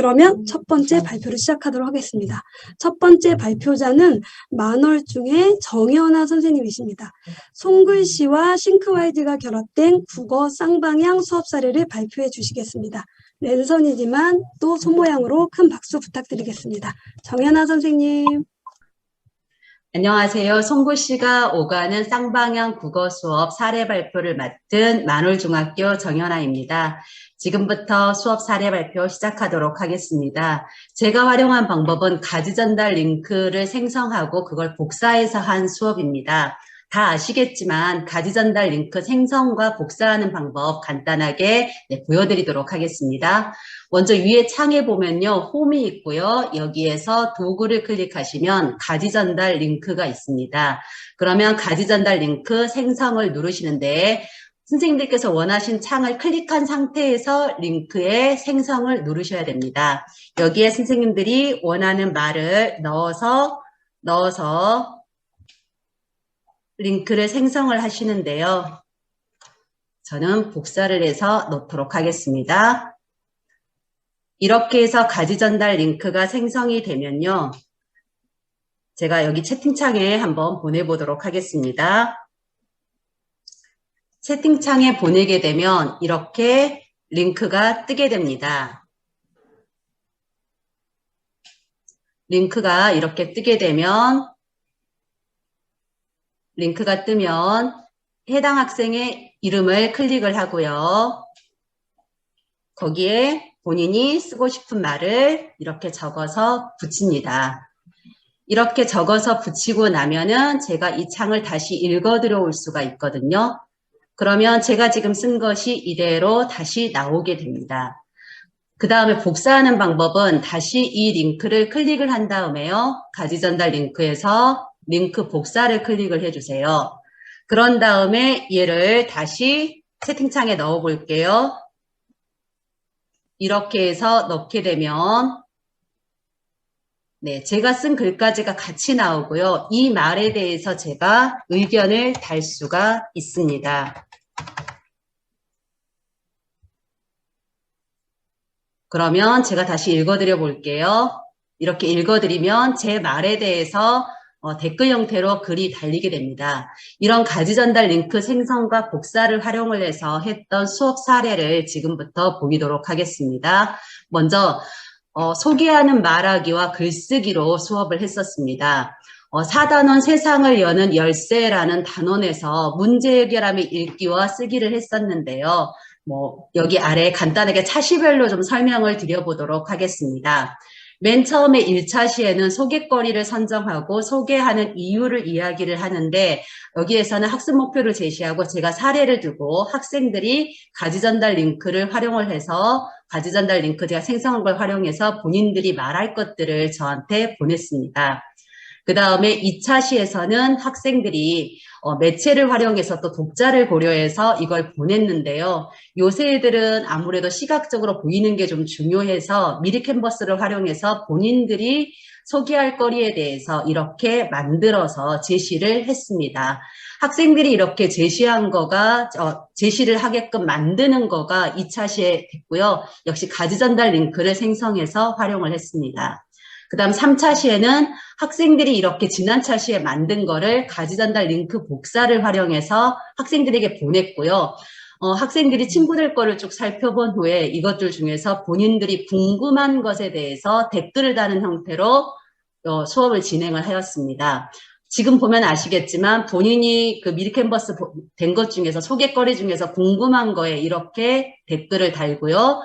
그러면 첫 번째 발표를 시작하도록 하겠습니다. 첫 번째 발표자는 만월 중에 정연아 선생님이십니다. 손글씨와 싱크와이드가 결합된 국어 쌍방향 수업 사례를 발표해 주시겠습니다. 랜선이지만 또 손모양으로 큰 박수 부탁드리겠습니다. 정연아 선생님. 안녕하세요. 송구씨가 오가는 쌍방향 국어 수업 사례 발표를 맡은 만월중학교 정연아입니다. 지금부터 수업 사례 발표 시작하도록 하겠습니다. 제가 활용한 방법은 가지 전달 링크를 생성하고 그걸 복사해서 한 수업입니다. 다 아시겠지만 가지 전달 링크 생성과 복사하는 방법 간단하게 보여드리도록 하겠습니다. 먼저 위에 창에 보면요, 홈이 있고요. 여기에서 도구를 클릭하시면 가지 전달 링크가 있습니다. 그러면 가지 전달 링크 생성을 누르시는데 선생님들께서 원하신 창을 클릭한 상태에서 링크의 생성을 누르셔야 됩니다. 여기에 선생님들이 원하는 말을 넣어서 링크를 생성을 하시는데요. 저는 복사를 해서 넣도록 하겠습니다. 이렇게 해서 가지 전달 링크가 생성이 되면요. 제가 여기 채팅창에 한번 보내보도록 하겠습니다. 채팅창에 보내게 되면 이렇게 링크가 뜨게 됩니다. 링크가 이렇게 뜨게 되면 링크가 뜨면 해당 학생의 이름을 클릭을 하고요. 거기에 본인이 쓰고 싶은 말을 이렇게 적어서 붙입니다. 이렇게 적어서 붙이고 나면은 제가 이 창을 다시 읽어 들어올 수가 있거든요. 그러면 제가 지금 쓴 것이 이대로 다시 나오게 됩니다. 그 다음에 복사하는 방법은 다시 이 링크를 클릭을 한 다음에요. 가지 전달 링크에서 링크 복사를 클릭을 해주세요. 그런 다음에 얘를 다시 채팅창에 넣어 볼게요. 이렇게 해서 넣게 되면 제가 쓴 글까지가 같이 나오고요. 이 말에 대해서 제가 의견을 달 수가 있습니다. 그러면 제가 다시 읽어드려 볼게요. 이렇게 읽어드리면 제 말에 대해서 댓글 형태로 글이 달리게 됩니다. 이런 가지 전달 링크 생성과 복사를 활용을 해서 했던 수업 사례를 지금부터 보이도록 하겠습니다. 먼저 소개하는 말하기와 글쓰기로 수업을 했었습니다. 4단원 세상을 여는 열쇠라는 단원에서 문제 해결하며 읽기와 쓰기를 했었는데요. 여기 아래 간단하게 차시별로 좀 설명을 드려보도록 하겠습니다. 맨 처음에 1차 시에는 소개거리를 선정하고 소개하는 이유를 이야기를 하는데 여기에서는 학습 목표를 제시하고 제가 사례를 두고 학생들이 가지 전달 링크를 활용을 해서 가지 전달 링크 제가 생성한 걸 활용해서 본인들이 말할 것들을 저한테 보냈습니다. 그 다음에 2차 시에서는 학생들이 매체를 활용해서 또 독자를 고려해서 이걸 보냈는데요. 요새 애들은 아무래도 시각적으로 보이는 게 좀 중요해서 미리 캔버스를 활용해서 본인들이 소개할 거리에 대해서 이렇게 만들어서 제시를 했습니다. 학생들이 이렇게 제시한 거가 제시를 하게끔 만드는 거가 2차 시에 됐고요. 역시 가지 전달 링크를 생성해서 활용을 했습니다. 그 다음 3차 시에는 학생들이 이렇게 지난 차 시에 만든 거를 가지 전달 링크 복사를 활용해서 학생들에게 보냈고요. 학생들이 친구들 거를 쭉 살펴본 후에 이것들 중에서 본인들이 궁금한 것에 대해서 댓글을 다는 형태로 수업을 진행을 하였습니다. 지금 보면 아시겠지만 본인이 그 미리 캔버스 된 것 중에서 소개거리 중에서 궁금한 거에 이렇게 댓글을 달고요.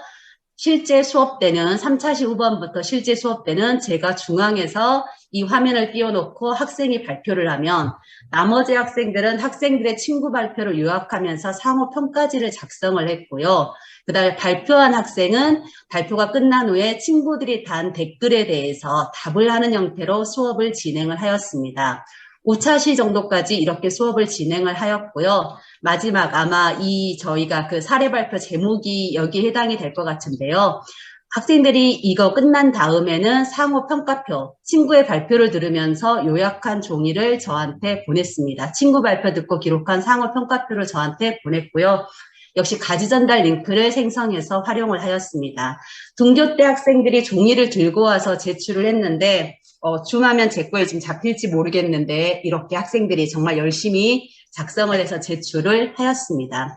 실제 수업 때는 3차 시 후반부터 실제 수업 때는 제가 중앙에서 이 화면을 띄워놓고 학생이 발표를 하면 나머지 학생들은 학생들의 친구 발표를 요약하면서 상호 평가지를 작성을 했고요. 그 다음에 발표한 학생은 발표가 끝난 후에 친구들이 단 댓글에 대해서 답을 하는 형태로 수업을 진행을 하였습니다. 5차 시 정도까지 이렇게 수업을 진행을 하였고요. 마지막 아마 저희가 그 사례 발표 제목이 여기에 해당이 될 것 같은데요. 학생들이 이거 끝난 다음에는 상호 평가표, 친구의 발표를 들으면서 요약한 종이를 저한테 보냈습니다. 친구 발표 듣고 기록한 상호 평가표를 저한테 보냈고요. 역시 가지 전달 링크를 생성해서 활용을 하였습니다. 등교 때 학생들이 종이를 들고 와서 제출을 했는데 줌하면 제 거에 좀 잡힐지 모르겠는데 이렇게 학생들이 정말 열심히 작성을 해서 제출을 하였습니다.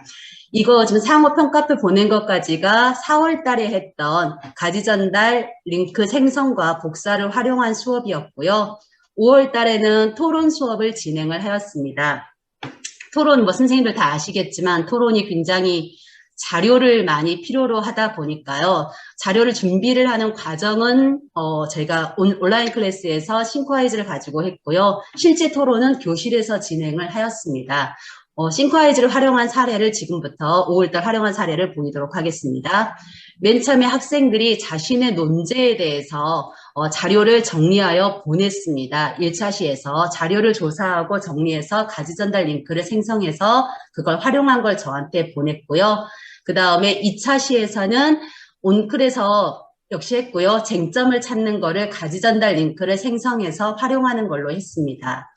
이거 지금 상호평가표 보낸 것까지가 4월 달에 했던 가지 전달 링크 생성과 복사를 활용한 수업이었고요. 5월 달에는 토론 수업을 진행을 하였습니다. 토론 뭐 선생님들 다 아시겠지만 토론이 굉장히 자료를 많이 필요로 하다 보니까요. 자료를 준비를 하는 과정은 저희가 온라인 클래스에서 싱크와이즈를 가지고 했고요. 실제 토론은 교실에서 진행을 하였습니다. 싱크와이즈를 활용한 사례를 지금부터 5월달 활용한 사례를 보이도록 하겠습니다. 맨 처음에 학생들이 자신의 논제에 대해서 자료를 정리하여 보냈습니다. 1차 시에서 자료를 조사하고 정리해서 가지 전달 링크를 생성해서 그걸 활용한 걸 저한테 보냈고요. 그 다음에 2차 시에서는 온클에서 역시 했고요. 쟁점을 찾는 거를 가지 전달 링크를 생성해서 활용하는 걸로 했습니다.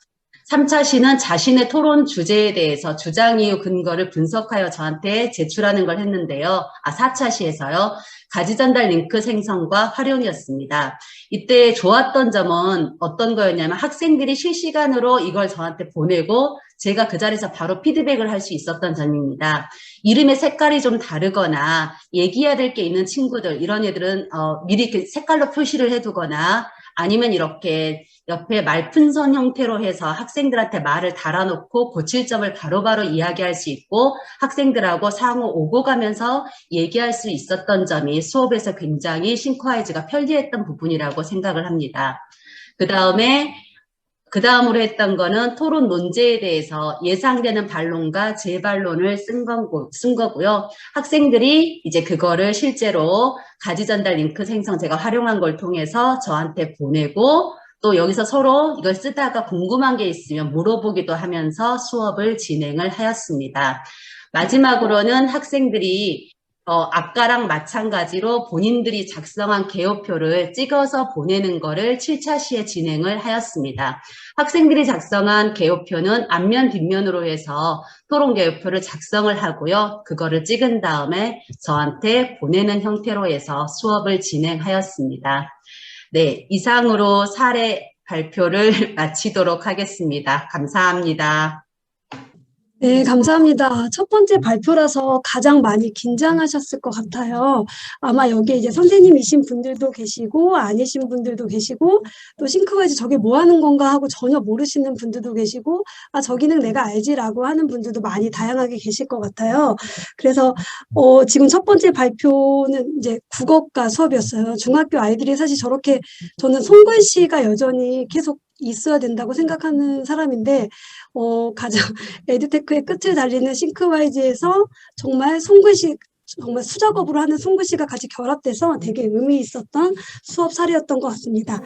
3차 시는 자신의 토론 주제에 대해서 주장 이유 근거를 분석하여 저한테 제출하는 걸 했는데요. 4차 시에서요. 가지 전달 링크 생성과 활용이었습니다. 이때 좋았던 점은 어떤 거였냐면 학생들이 실시간으로 이걸 저한테 보내고 제가 그 자리에서 바로 피드백을 할 수 있었던 점입니다. 이름의 색깔이 좀 다르거나 얘기해야 될 게 있는 친구들, 이런 애들은 미리 색깔로 표시를 해두거나 아니면 이렇게 옆에 말풍선 형태로 해서 학생들한테 말을 달아놓고 고칠 점을 바로바로 이야기할 수 있고 학생들하고 상호 오고 가면서 얘기할 수 있었던 점이 수업에서 굉장히 싱크와이즈가 편리했던 부분이라고 생각을 합니다. 그 다음으로 했던 거는 토론 논제에 대해서 예상되는 반론과 재반론을 쓴 거고요. 학생들이 이제 그거를 실제로 가지 전달 링크 생성 제가 활용한 걸 통해서 저한테 보내고 또 여기서 서로 이걸 쓰다가 궁금한 게 있으면 물어보기도 하면서 수업을 진행을 하였습니다. 마지막으로는 학생들이 아까랑 마찬가지로 본인들이 작성한 개요표를 찍어서 보내는 거를 7차 시에 진행을 하였습니다. 학생들이 작성한 개요표는 앞면 뒷면으로 해서 토론 개요표를 작성을 하고요. 그거를 찍은 다음에 저한테 보내는 형태로 해서 수업을 진행하였습니다. 네, 이상으로 사례 발표를 마치도록 하겠습니다. 감사합니다. 네, 감사합니다. 첫 번째 발표라서 가장 많이 긴장하셨을 것 같아요. 아마 여기에 이제 선생님이신 분들도 계시고, 아니신 분들도 계시고, 또 싱크와이즈 저게 뭐 하는 건가 하고 전혀 모르시는 분들도 계시고, 저 기능 내가 알지라고 하는 분들도 많이 다양하게 계실 것 같아요. 그래서, 지금 첫 번째 발표는 이제 국어과 수업이었어요. 중학교 아이들이 사실 저렇게 저는 손글씨가 여전히 계속 있어야 된다고 생각하는 사람인데, 가장 에듀테크의 끝을 달리는 싱크와이즈에서 정말 손글씨, 정말 수작업으로 하는 손글씨가 같이 결합돼서 되게 의미 있었던 수업 사례였던 것 같습니다.